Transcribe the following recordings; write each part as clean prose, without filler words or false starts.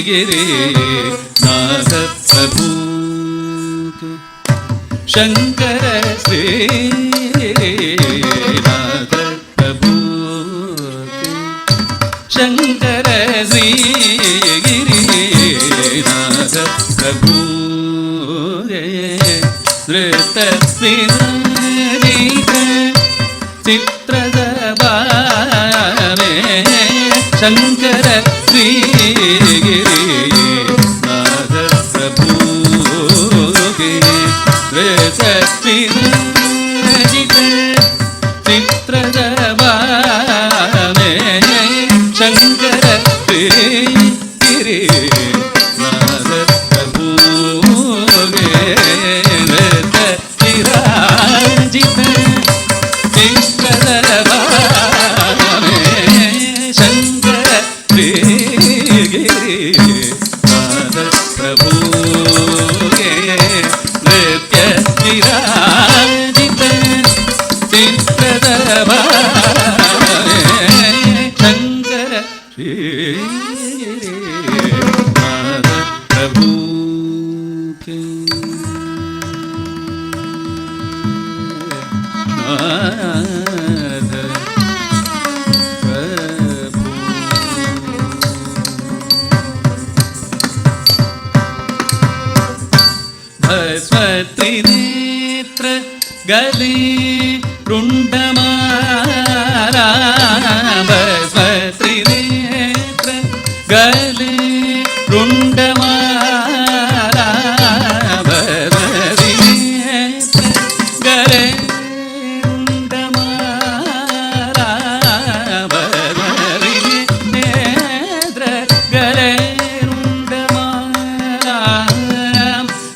नाथ प्रभु शंकर श्रीनाथ प्रभु शंकर श्रीगिरिनाथ प्रभु धृत चित्रदबामे शंकर श्रीगिरिनाथ प्रभु चित्रदबामे शंकर श्रीगिरिनाथ प्रभु चिराजित चित्रदबामे शंकर श्रीगिरिनाथ प्रभु नृत्य चिराजित चित्रदबामे शंकर श्रीगिरिनाथ प्रभु त्रिनेत्र गले रुंडमाला त्रिनेत्र गले रुंडमाला त्रिनेत्र गले रुंडमाला त्रिनेत्र गले रुंडमाला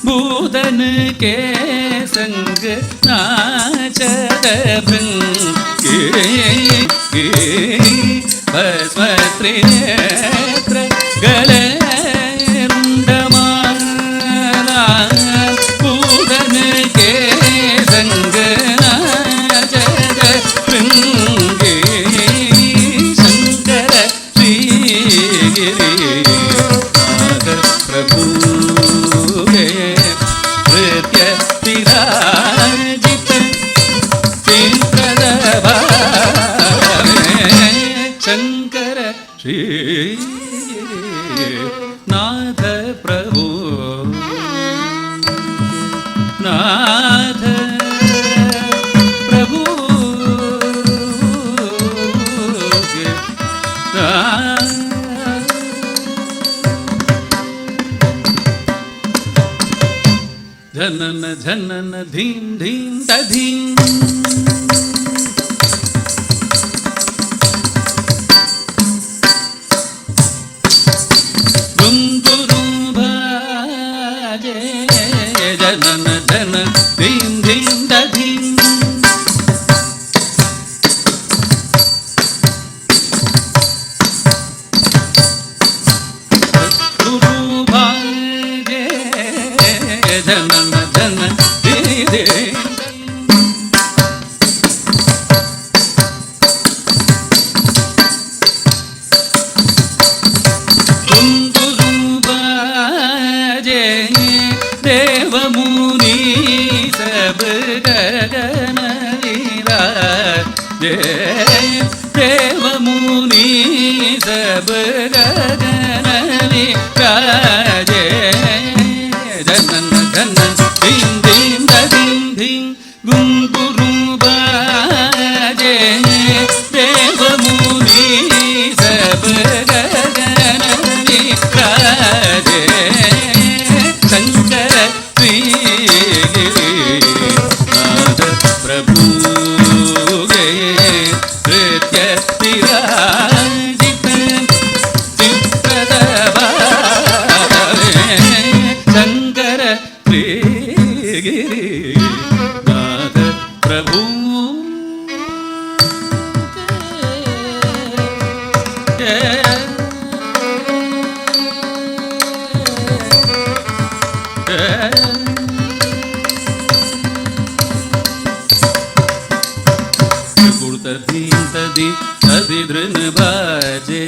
भूतन के संग नाचत भृंगे भस्म त्रिनेत्र गले रुंडमाला भूतन के संग नाचत भृंगे शंकर श्रीगिरिनाथ प्रभु नृत्य चिराजित चित्रदबामे शंकर श्रीनाथ प्रभु नाथ प्रभु जनन जनन धीम धीम तधीम गुंगुरु भाजे जनन जनन धीम धीम तधीम गुरु भाजे जनन जनन दे गुंगुरु बाजे देव मुनि सब गगन विराजे देव मुनि सब गगन विराजे जनन जनन धीम धीम धीम धीम गुंगुरु बाजे देव मुनि सब गगन विराजे शंकर श्रीगिरिनाथ प्रभु नृत्य चिराजित चित्रदबामे शंकर श्रीगिरिनाथ प्रभु तदी धृन बाजे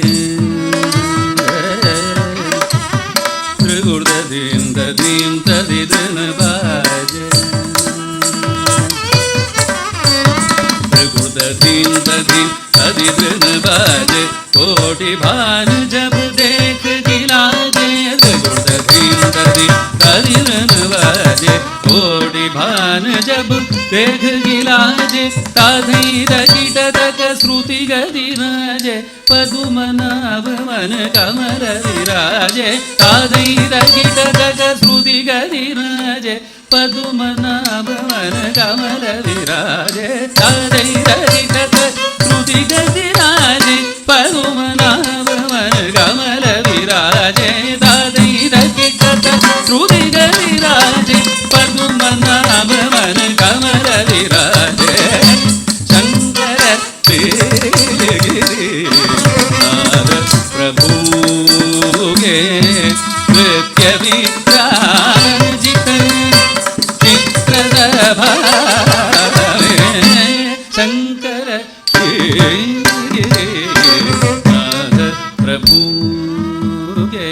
धीम तधीम तदि धृन बाजे कोटि भानु जब देख गिलाजे धीम तधीम तदि धृन बाजे कोटि भानु जब देख गिलाजे ताधीर कीटक श्रुति गदिराजे पदुमनाभ मन कमल विराजे ताधीर कीटक श्रुति गदिराजे पदुमनाभ मन कमल विराजे ताधीर कीटक श्रुति गदिराजे पदुमनाभ मन कमल विराजे ताधीर कीटक श्रुति गदिराजे पदुमनाभ मन कमल विराजे शंकर प्रभु के नृत्य विराजित चित्रदभावे शंकर प्रभु के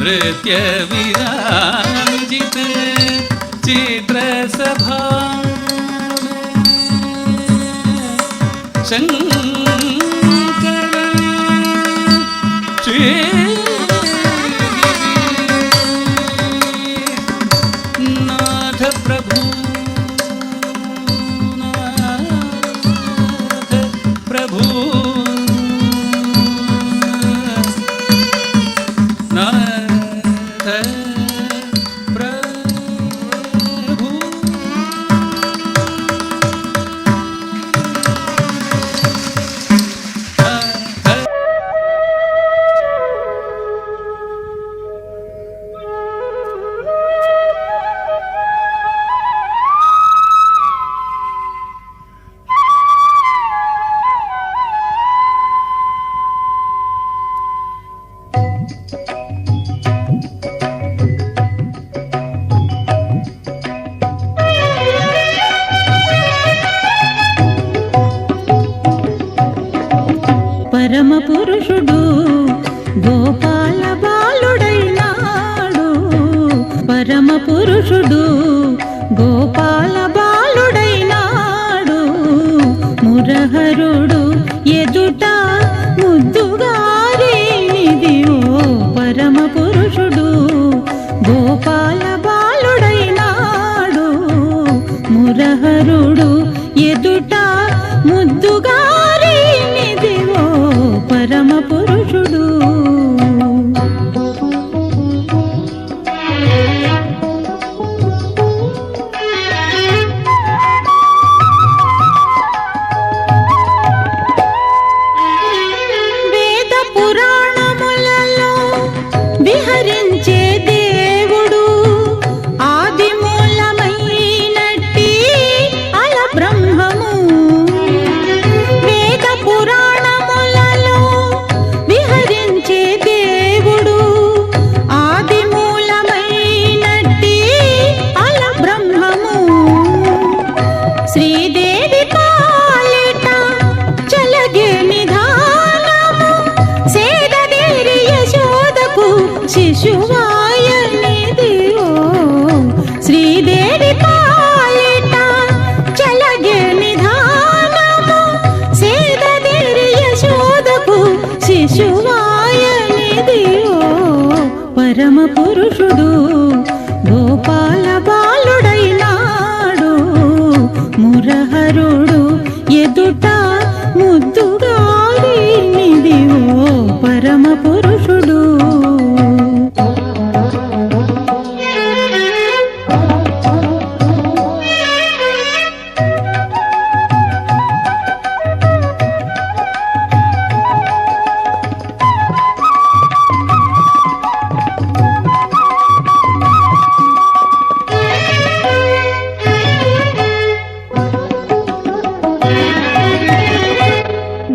नृत्य विराजित चित्रसभा शंकर नाथ प्रभु नाथ प्रभु नाथ प्रभु పరమ పురుషుడు గోపాల బాలుడైనాడు పరమ పురుషుడు గోపాల బాలుడైనాడు మురహరుడు ఎదుట ముద్దుగారినిదివో పరమ పురుషుడు గోపాల బాలుడైనాడు మురహరుడు ఎదుట ముద్దుగారినిదివో పరమ పురుషుడు వేద పురాణములలో విహరించే దేవుడు ఆది మూలమైనట్టి అల బ్రహ్మము వేద పురాణములలో విహరించే దేవుడు ఆది మూలమైనట్టి అల బ్రహ్మము శ్రీదేవి పాలిట చలగే నిధానము సేదదేరి యశోదకు శిశువాయనిదివో శ్రీదేవి పాలిట చలగే నిధానము సేదదేరి యశోదకు శిశువాయనిదివో పరమ పురుషుడు గోపాల బాలుడైనాడు మురహరుడు ఎదుట ముద్దుగారినిదివో పరమ పురుషుడు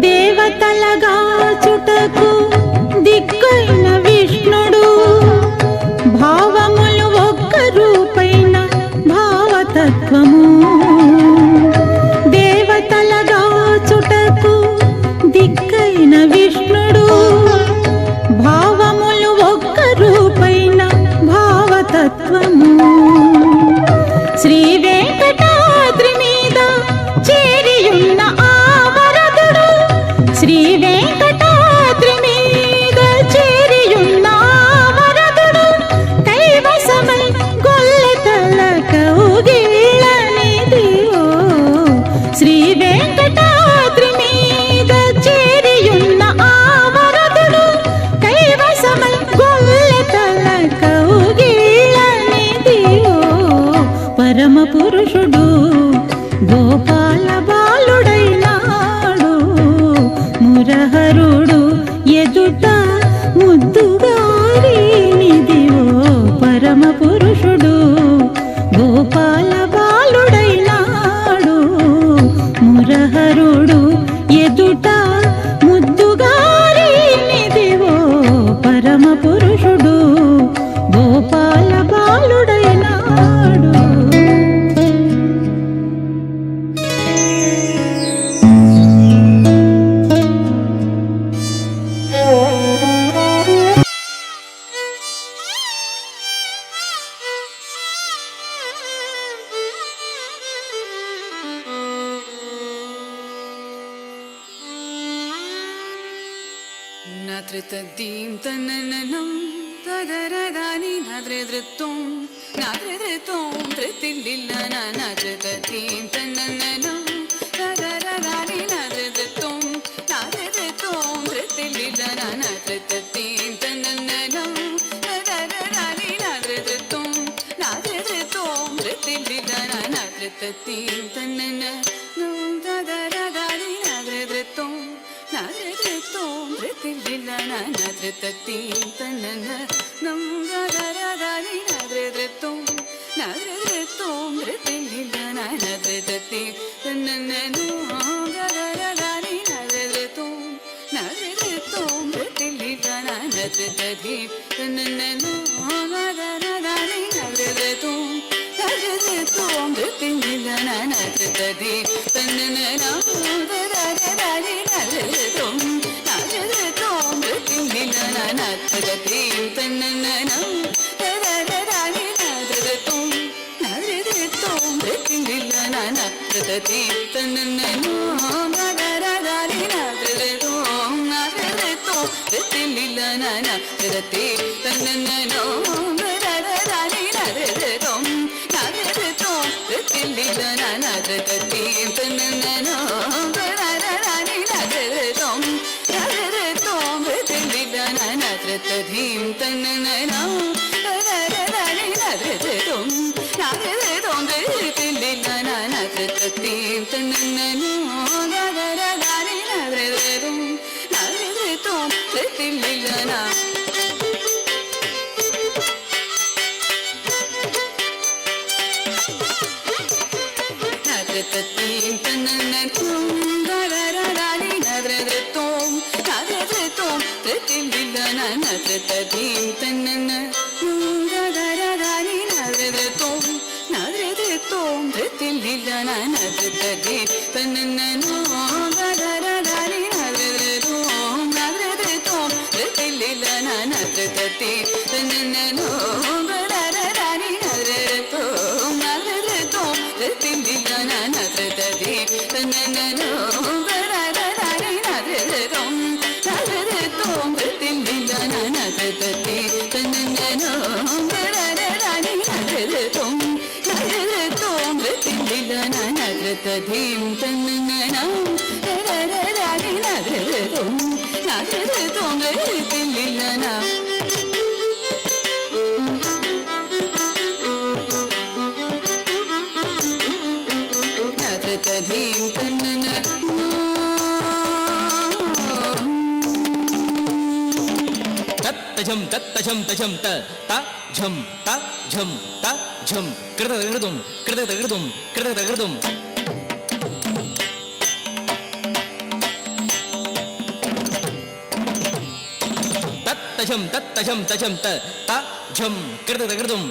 దేవతలగా చుటకు దిక్కైన విష్ణుడు భావములు ఒక్క రూపైన భావతత్వము దేవతలగా చుటకు దిక్కైన విష్ణుడు భావములు ఒక్క రూపైన భావతత్వము శ్రీ వెంకటాద్రి మీద చేరియున్న ఆ Natritaddim tananam tadaradani nadridritum nadridritum tritillillana natritaddim tananam tadaradani nadridritum nadridritum tritillillana natritaddim tananam tadaradani nadridritum nadridritum tritillillana natritaddim tananam tadaradani nadridritum nadridritum tritillillana nadritaddim tananam tadaradani nadridritum nadridritum tritillillana nadritaddim tananam tadaradani nadridritum nadridritum tritillillana nadritaddim tananam tadaradani nadridritum nadridritum tritillillana nadritaddim tananam tadaradani nadridritum nadridritum tritillillana nadritaddim tananam tadaradani nadridritum nadridritum tritillillana nadritaddim tananam tadaradani nadridritum nadridritum tritillillana nadritaddim tananam tadaradani nadridritum nadridritum tritillillana nadritaddim tananam tadaradani nadridritum nadridritum tritillillana nadritaddim tananam tadaradani nadridritum nadridritum tritillillana nadritaddim tananam tadaradani nadridritum nadridritum tritillillana nadritaddim tananam tadaradani nadridritum nadridritum tritillillana nadritaddim tananam tadaradani nadridritum nadridritum tritillillana nadritaddim tananam tadaradani nadridritum nadridritum tritillillana nadritaddim tananam tadaradani nadridritum nadridritum tritillillana nadritaddim tananam tadaradani nadridritum nadridritum tritillillana nadritaddim tananam tadaradani nadridritum nadridritum tritillillana nadritaddim tananam tadaradani nadridritum nadridritum tritillillana nadritaddim tananam tattajam tattajam tajam ta ta jham ta jham ta jham kridadagridum kridadagridum kridadagridum tattajam tattajam tajam ta ta jham kridadagridum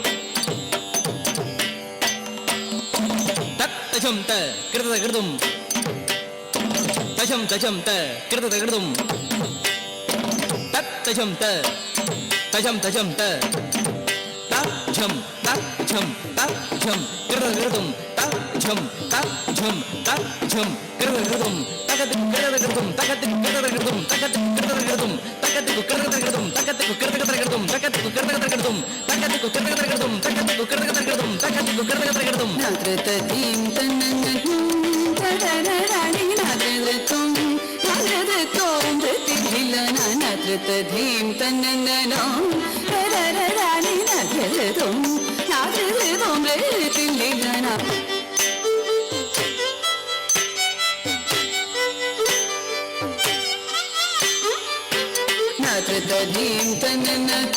tattajam ta kridadagridum tajam tajam ta kridadagridum tajam ta tajam tajam ta ta jham ta jham ta jham kridadagridum ta jham ta jham ta jham kridadagridum takadik kridadagridum takadik kridadagridum takadik kridadagridum takadik kridadagridum takadik kridadagridum takadik kridadagridum takadik kridadagridum takadik kridadagridum takadik kridadagridum nadritaddim tananam tadaradani nadridritum nadridritum tritillillana nadritaddim tananam tadaradani nadridritum nadridritum tritillillana nadritaddim tananam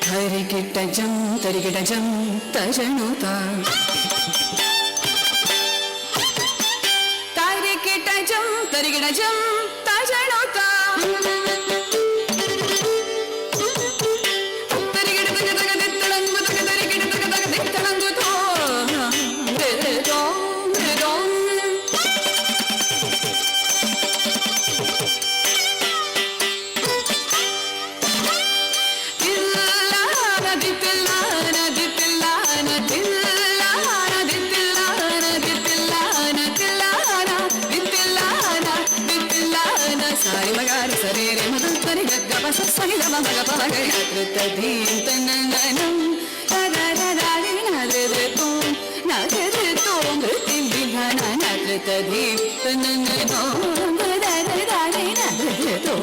tarikitajam tarikitajam tajanuta tarikitajam tarikitajam tajanuta తదీం తననం తదదదరి నదదతో నదదతో మృతిలిధన నదదీం తననో తదదదరి నదదతో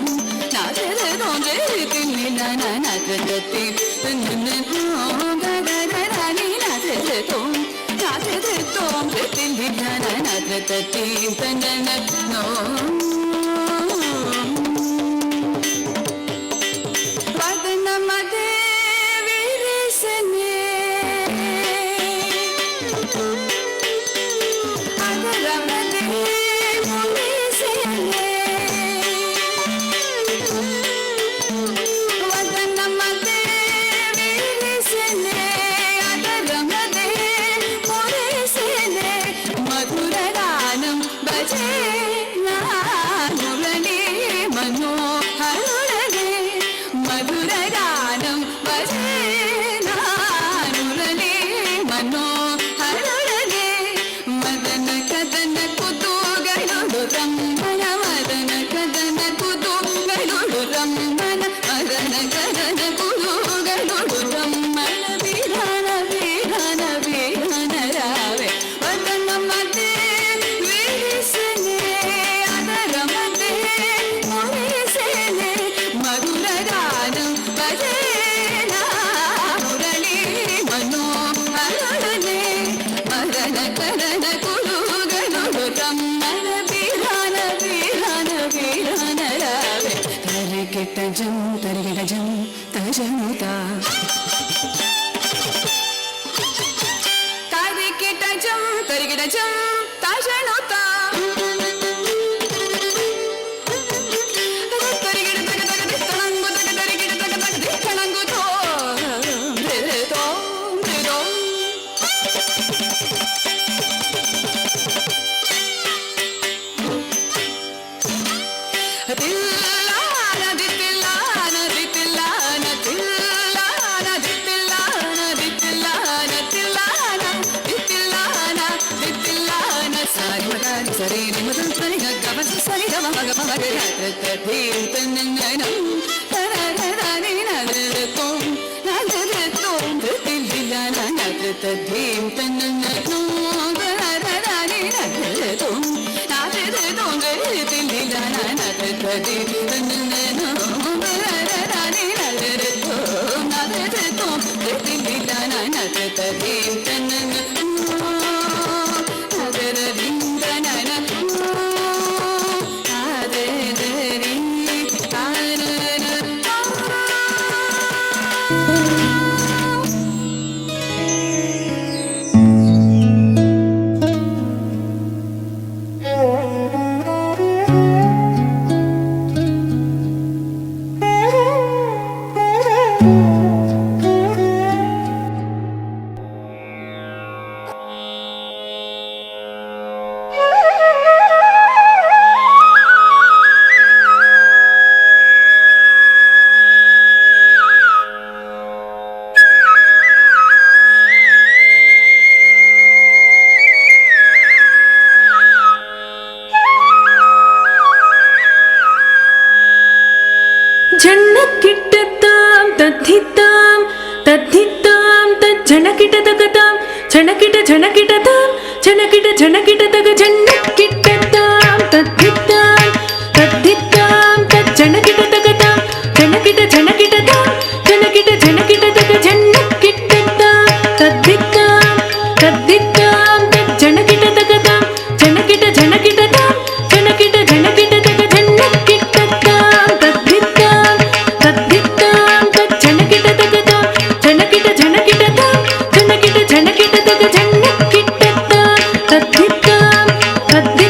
నదదతో మృతిలిధన నదదతి తననో తదదదరి నదదతో నదదతో మృతిలిధన నదదతి తననో తరిగిటజం తరిగిటజం తజనుతా తరిగిటజం తరిగిటజం తజనుతా झण्णकिट्टतां तद्धितां तद्धितां तज्जणकिटतकतां झणकिट झणकिटतां झणकिट झणकिटतक झण्णकिट्टतां तद्धितां तद्धितां तज्जणकिटतकतां झणकिट झणकिटतां झणकिट झणकिटतक झण्णकिट्टतां तद्धितां तद्धितां तज्जणकिटतकतां झणकिट झणकिटतां झणकिट झणकिटतक झण्णकिट्टतां तद्धितां तद्धितां तज्जणकिटतकतां झणकिट झणकिटतां झणकिट झणकिटतक झण्णकिट्टतां तद्धितां तद्धितां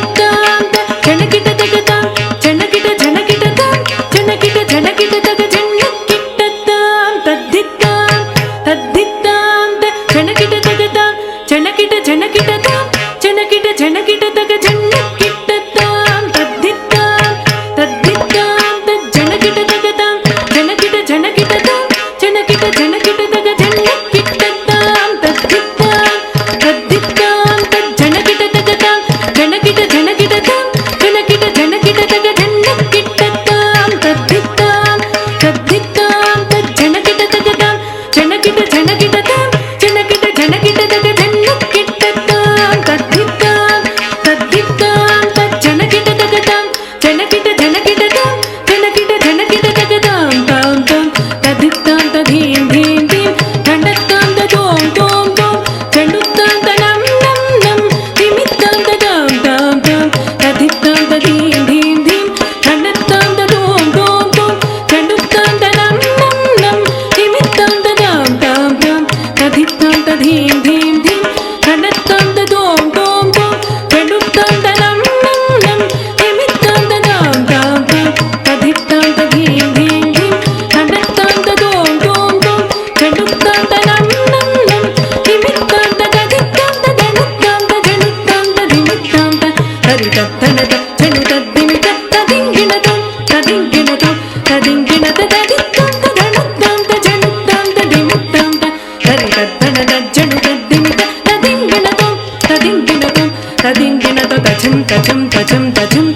ధన దజ్జను దద్దిమిత తదింగినతో తదింగినతో తదింగినతో తజం తజం తజం తజం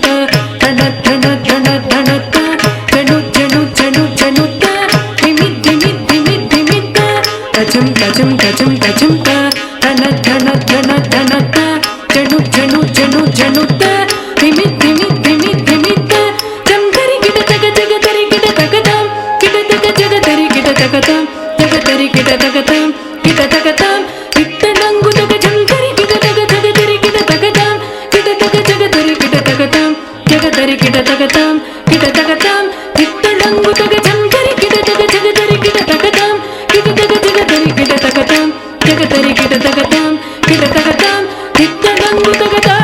ధన ధన ధన ధన జను జను జను జను ధిమి ధిమి ధిమి ధిమి తజం తజం తజం తజం ధన ధన ధన ధన జను జను జను జను ధిమి ధిమి ధిమి ధిమి జం తరి గిట జగ జగ తరి గిట తగదాం గిట జగ జగ తరి గిట తగదాం జగ తరి గిట తగదాం గిట తగదాం ఇత్తనంగు జగ జం తరి గిట జగ జగ తరి గిట తగదాం గిట జగ జగ తరి గిట తగదాం జగ తరి గిట తగదాం గిట తగదాం ఇత్తనంగు జగ జం తరి గిట జగ జగ తరి గిట తగదాం గిట జగ జగ తరి గిట తగదాం జగ తరి గిట తగదాం గిట తగదాం ఇత్తనంగు తగదాం.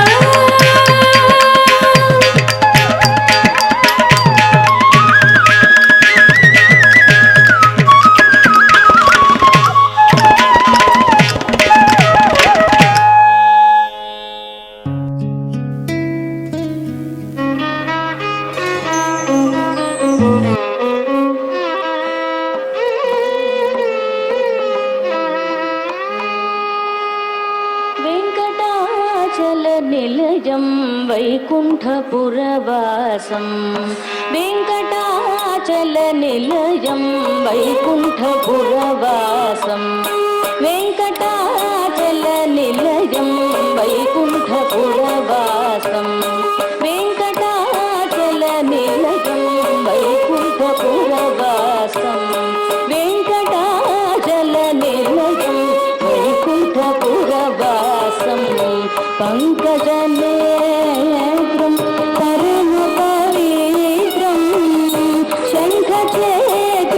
వెంకటాచల నిలయం వైకుంఠపురవాసం వెంకటాచల నిలయం వైకుంఠపురవాసం వెంకటాచల నిలయం వైకుంఠపురవాసం వెంకటాచల నిలయం వైకుంఠపురవాసం వెంకటాచల నిలయం వైకుంఠపురవాసం పంకజనేత్రం పరమ పవిత్రం శంఖచక్రధర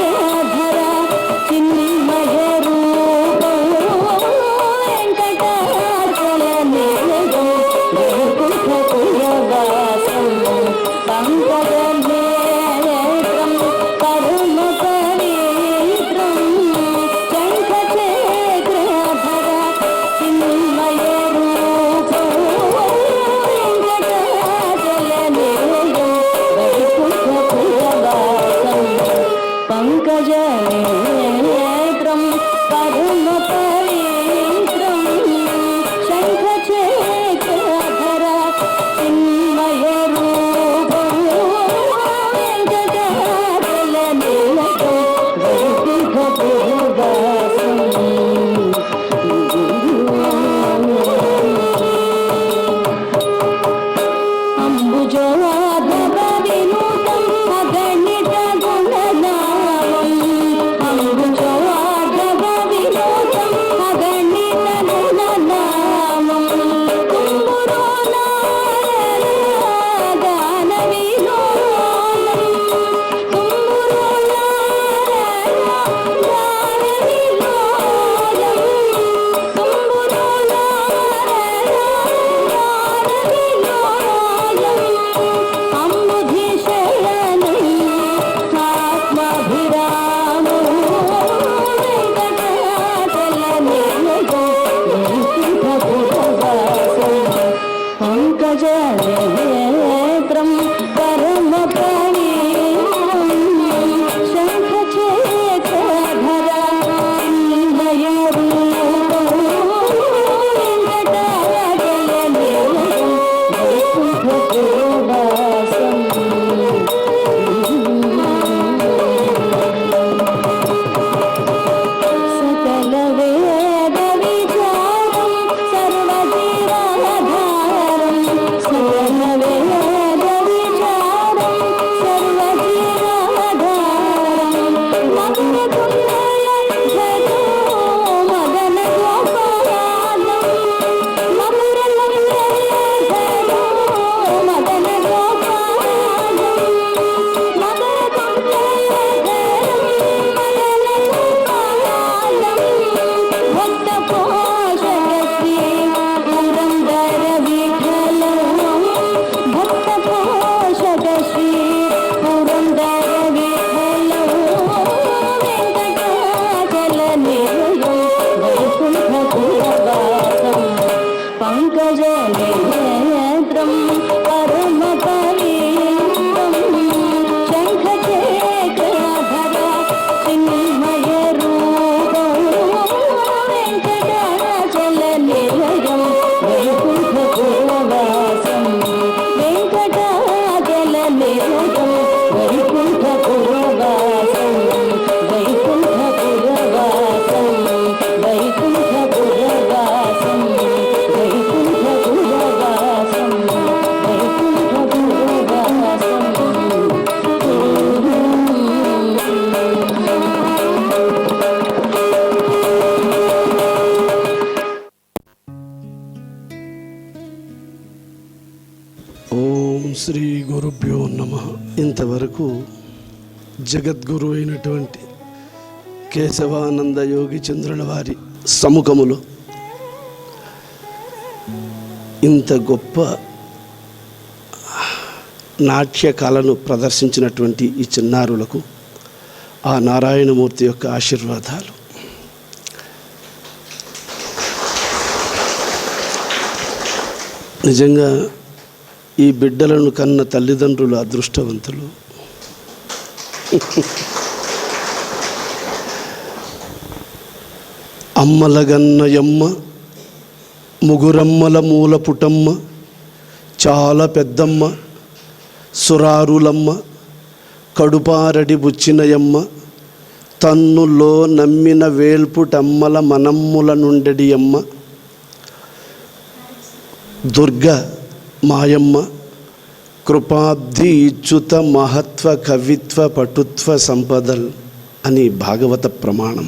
చిన్మయ రూపం వెంకటాచల నిలయం వైకుంఠపురవాసం పంకజనేత్రం పరమ పవిత్రం శంఖచక్రధర చిన్మయ రూపం శ్రీ గురుభ్యో నమః. ఇంతవరకు జగద్గురు అయినటువంటి కేశవానంద యోగి చంద్రుల వారి సముఖములో ఇంత గొప్ప నాట్య కళను ప్రదర్శించినటువంటి ఈ చిన్నారులకు ఆ నారాయణమూర్తి యొక్క ఆశీర్వాదాలు. నిజంగా ఈ బిడ్డలను కన్న తల్లిదండ్రులు అదృష్టవంతులు. అమ్మలగన్నయమ్మ ముగురమ్మల మూల పుటమ్మ చాలా పెద్దమ్మ సురారులమ్మ కడుపారడి బుచ్చినయమ్మ తన్నులో నమ్మిన వేల్పుటమ్మల మనమ్ముల నుండెడి అమ్మ దుర్గ మాయమ్మ కృపాబ్ధి ఇచ్యుత మహత్వ కవిత్వ పటుత్వ సంపదల్ అని భాగవత ప్రమాణం.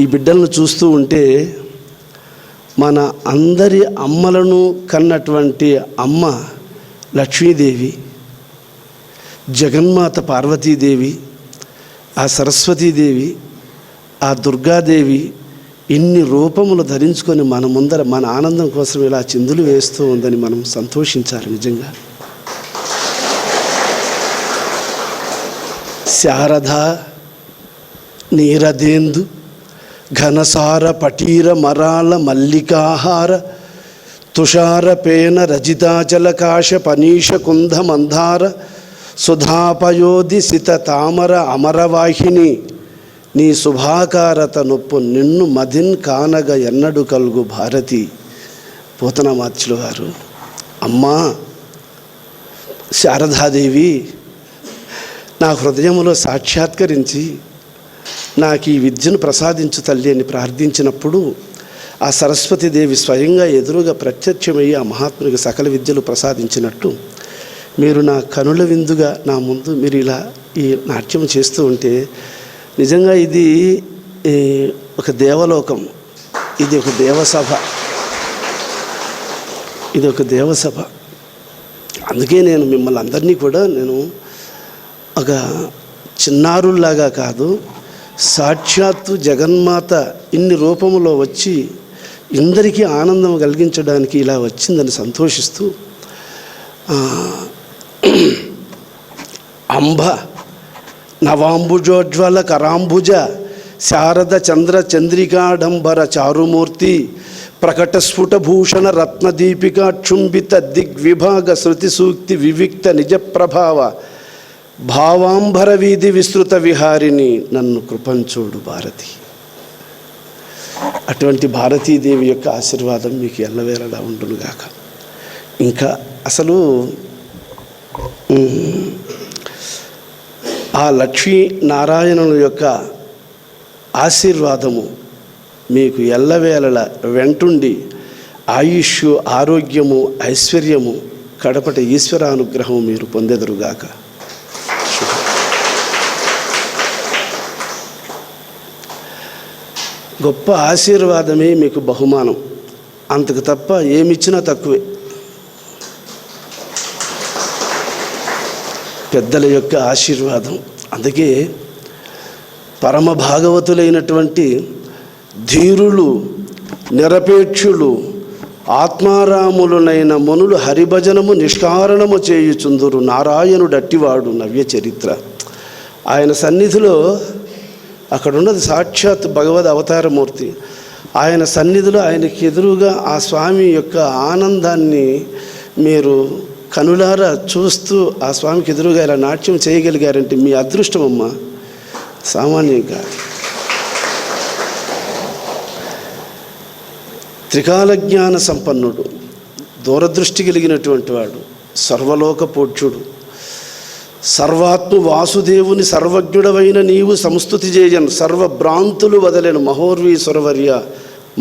ఈ బిడ్డలను చూస్తూ ఉంటే మన అందరి అమ్మలను కన్నటువంటి అమ్మ లక్ష్మీదేవి, జగన్మాత పార్వతీదేవి, ఆ సరస్వతీదేవి, ఆ దుర్గాదేవి ఇన్ని రూపములు ధరించుకొని మన ముందర మన ఆనందం కోసం ఇలా చిందులు వేస్తూ ఉందని మనం సంతోషించాలి. నిజంగా శారద నీరదేందు ఘనసార పటీర మరాళ మల్లికాహార తుషార పేన రజితాచలకాశ పనీష కుంధ మందార సుధాపయోధి సిత తామర అమరవాహిని నీ శుభాకారత నొప్పు నిన్ను మదిన్ కానగ ఎన్నడు కలుగు భారతి. పోతనామాత్యుల వారు అమ్మా శారదాదేవి నా హృదయంలో సాక్షాత్కరించి నాకు ఈ విద్యను ప్రసాదించు తల్లి అని ప్రార్థించినప్పుడు ఆ సరస్వతీదేవి స్వయంగా ఎదురుగా ప్రత్యక్షమయ్యి ఆ మహాత్మునికి సకల విద్యలు ప్రసాదించినట్టు మీరు నా కనుల విందుగా నా ముందు మీరు ఇలా ఈ నాట్యం చేస్తూ ఉంటే నిజంగా ఇది ఒక దేవలోకం, ఇది ఒక దేవసభ, ఇది ఒక దేవసభ. అందుకే నేను మిమ్మల్ని అందరినీ కూడా నేను ఒక చిన్నారుల్లాగా కాదు, సాక్షాత్తు జగన్మాత ఇన్ని రూపములో వచ్చి ఇందరికీ ఆనందం కలిగించడానికి ఇలా వచ్చిందని సంతోషిస్తూ అంబ నవాంబుజోజ్వల కరాంబుజ శారద చంద్ర చంద్రికాడంబర చారుమూర్తి ప్రకటస్ఫుటభూషణ రత్నదీపికా క్షుంభిత దిగ్విభాగ శృతి సూక్తి వివిక్త నిజ ప్రభావ భావాంబర వీధి విస్తృత విహారిని నన్ను కృపంచోడు భారతి. అటువంటి భారతీదేవి యొక్క ఆశీర్వాదం మీకు ఎల్లవేళలా ఉండునుగాక. ఇంకా అసలు ఆ లక్ష్మీ నారాయణుల యొక్క ఆశీర్వాదము మీకు ఎల్లవేళల వెంటుండి ఆయుష్ ఆరోగ్యము ఐశ్వర్యము కడపట ఈశ్వరానుగ్రహం మీరు పొందెదరుగాక. గొప్ప ఆశీర్వాదమే మీకు బహుమానం, అంతకు తప్ప ఏమిచ్చినా తక్కువే. పెద్దల యొక్క ఆశీర్వాదం. అందుకే పరమ భాగవతులైనటువంటి ధీరులు నిరపేక్షులు ఆత్మారాములునైన మునులు హరిభజనము నిష్కారణము చేయుచుందురు నారాయణుడట్టివాడు నవ్య చరిత్ర. ఆయన సన్నిధిలో అక్కడ ఉన్నది సాక్షాత్ భగవద్ అవతారమూర్తి. ఆయన సన్నిధిలో ఆయనకి ఎదురుగా ఆ స్వామి యొక్క ఆనందాన్ని మీరు కనులారా చూస్తూ ఆ స్వామికి ఎదురుగా ఇలా నాట్యం చేయగలిగారంటే మీ అదృష్టం అమ్మా, సామాన్యంగా. త్రికాల జ్ఞాన సంపన్నుడు, దూరదృష్టి కలిగినటువంటి వాడు, సర్వలోక పూజ్యుడు, సర్వాత్మ వాసుదేవుని సర్వజ్ఞుడవైన నీవు సంస్తుతి చేయను సర్వభ్రాంతులు వదలేను మహోర్వీశ్వరవర్య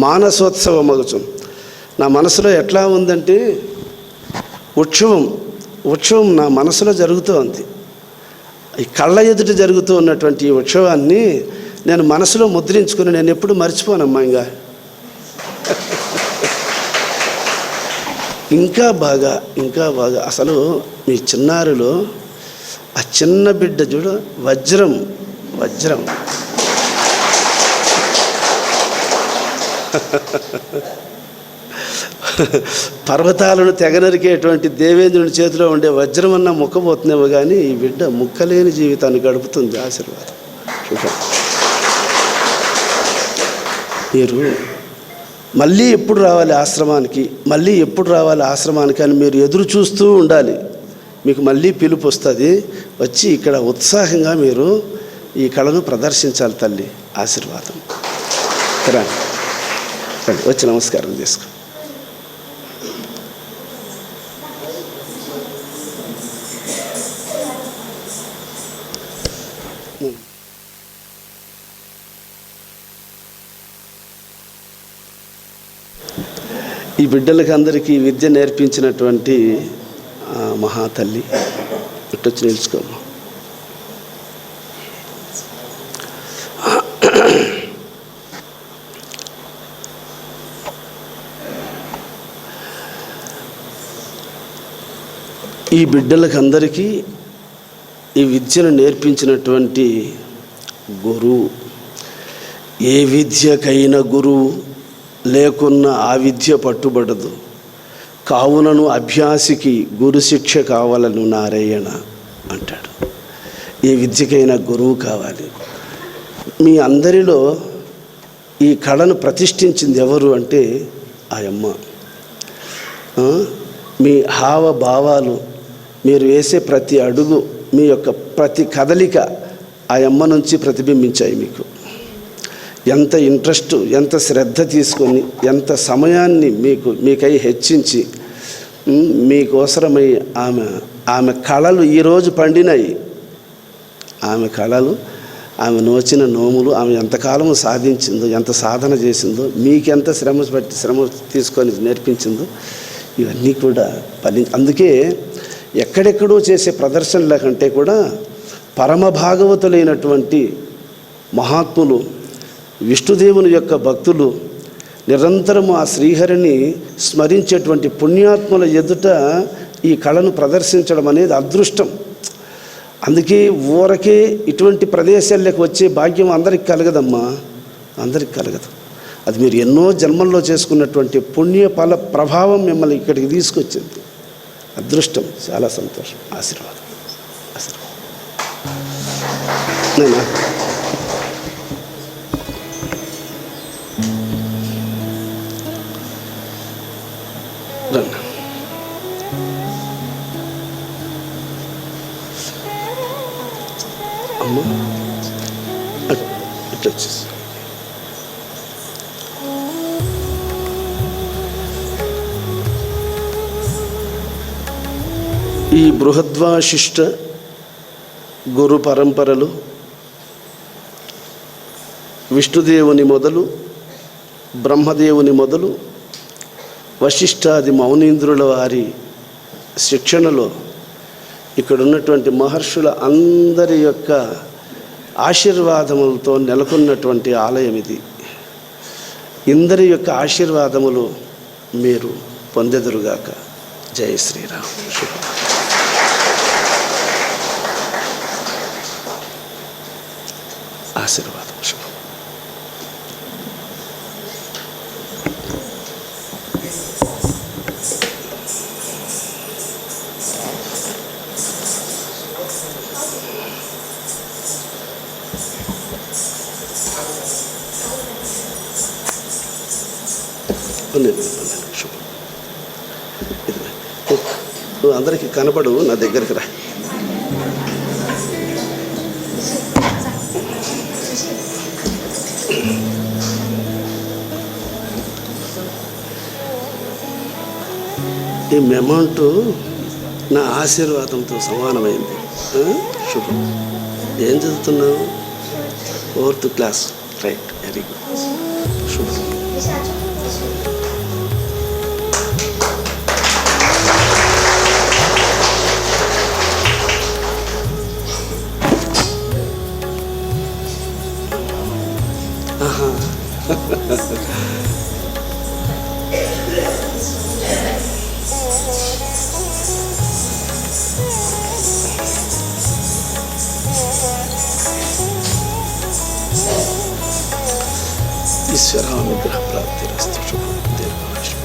మానసోత్సవ మగచు. నా మనసులో ఎట్లా ఉందంటే ఉత్సవం నా మనసులో జరుగుతోంది. ఈ కళ్ళ ఎదుట జరుగుతూ ఉన్నటువంటి ఈ ఉత్సవాన్ని నేను మనసులో ముద్రించుకుని నేను ఎప్పుడు మర్చిపోనమ్మా. ఇంకా ఇంకా బాగా అసలు మీ చిన్నారిలో ఆ చిన్న బిడ్డ చూడు, వజ్రం పర్వతాలను తెగనరికేటువంటి దేవేంద్రుని చేతిలో ఉండే వజ్రం అన్న ముక్కబోతుందేమో కానీ ఈ బిడ్డ ముక్కలేని జీవితాన్ని గడుపుతుంది. ఆశీర్వాదం. మీరు మళ్ళీ ఎప్పుడు రావాలి ఆశ్రమానికి అని మీరు ఎదురు చూస్తూ ఉండాలి. మీకు మళ్ళీ పిలుపు వస్తుంది. వచ్చి ఇక్కడ ఉత్సాహంగా మీరు ఈ కళను ప్రదర్శించాలి. తల్లి ఆశీర్వాదం. రండి వచ్చి నమస్కారం చేసుకో. ఈ బిడ్డలకి అందరికీ విద్య నేర్పించినటువంటి మహాతల్లి ఇట్టొచ్చి నిలుచుకో. ఈ బిడ్డలకు అందరికీ ఈ విద్యను నేర్పించినటువంటి గురువు, ఏ విద్యకైనా గురువు లేకున్నా ఆ విద్య పట్టుబడదు. కావునను అభ్యాసికి గురు శిక్ష కావాలను నారాయణ అంటాడు. ఏ విద్యకైనా గురువు కావాలి. మీ అందరిలో ఈ కళను ప్రతిష్ఠించింది ఎవరు అంటే ఆ అమ్మ. మీ హావభావాలు, మీరు వేసే ప్రతి అడుగు, మీ యొక్క ప్రతి కదలిక ఆ అమ్మ నుంచి ప్రతిబింబించాయి. ఎంత ఇంట్రెస్ట్, ఎంత శ్రద్ధ తీసుకొని, ఎంత సమయాన్ని మీకై హెచ్చించి మీకోసరమై ఆమె కళలు ఈరోజు పండినాయి. ఆమె కళలు, ఆమె నోచిన నోములు, ఆమె ఎంతకాలము సాధించిందో, ఎంత సాధన చేసిందో, మీకెంత శ్రమ తీసుకొని నేర్పించిందో ఇవన్నీ కూడా అందుకే ఎక్కడెక్కడో చేసే ప్రదర్శనల కంటే కూడా పరమ భాగవతులైనటువంటి మహాత్ములు, విష్ణుదేవుని యొక్క భక్తులు నిరంతరము ఆ శ్రీహరిని స్మరించేటువంటి పుణ్యాత్ముల ఎదుట ఈ కళను ప్రదర్శించడం అనేది అదృష్టం. అందుకే ఊరకే ఇటువంటి ప్రదేశాలకు వచ్చే భాగ్యం అందరికి కలగదమ్మా, అందరికి కలగదు. అది మీరు ఎన్నో జన్మల్లో చేసుకున్నటువంటి పుణ్యఫల ప్రభావం మిమ్మల్ని ఇక్కడికి తీసుకొచ్చింది. అదృష్టం. చాలా సంతోషం. ఆశీర్వాదం. నేనా అమ్మ ఇట్లా వచ్చేసి ఈ బృహద్వాశిష్ట గురు పరంపరలు విష్ణుదేవుని మొదలు, బ్రహ్మదేవుని మొదలు, వశిష్ఠాది మౌనీంద్రుల వారి శిక్షణలో ఇక్కడ ఉన్నటువంటి మహర్షుల అందరి యొక్క ఆశీర్వాదములతో నెలకొన్నటువంటి ఆలయం ఇది. ఇందరి యొక్క ఆశీర్వాదములు మీరు పొందెదరుగాక. జై శ్రీరామ్. ఆశీర్వాదం. శుభం. శుభం. నువ్వు అందరికీ కనబడు, నా దగ్గరికి రా. ఈ మెమౌంట్ నా ఆశీర్వాదంతో సమానమైంది. శుభం. ఏం చదువుతున్నావు? 4th class. Right, very good. శుభం. ఈశ్వరానుగ్రహ ప్రాప్తిరస్తు. శుభం. దీర్ఘాయుష్మాన్.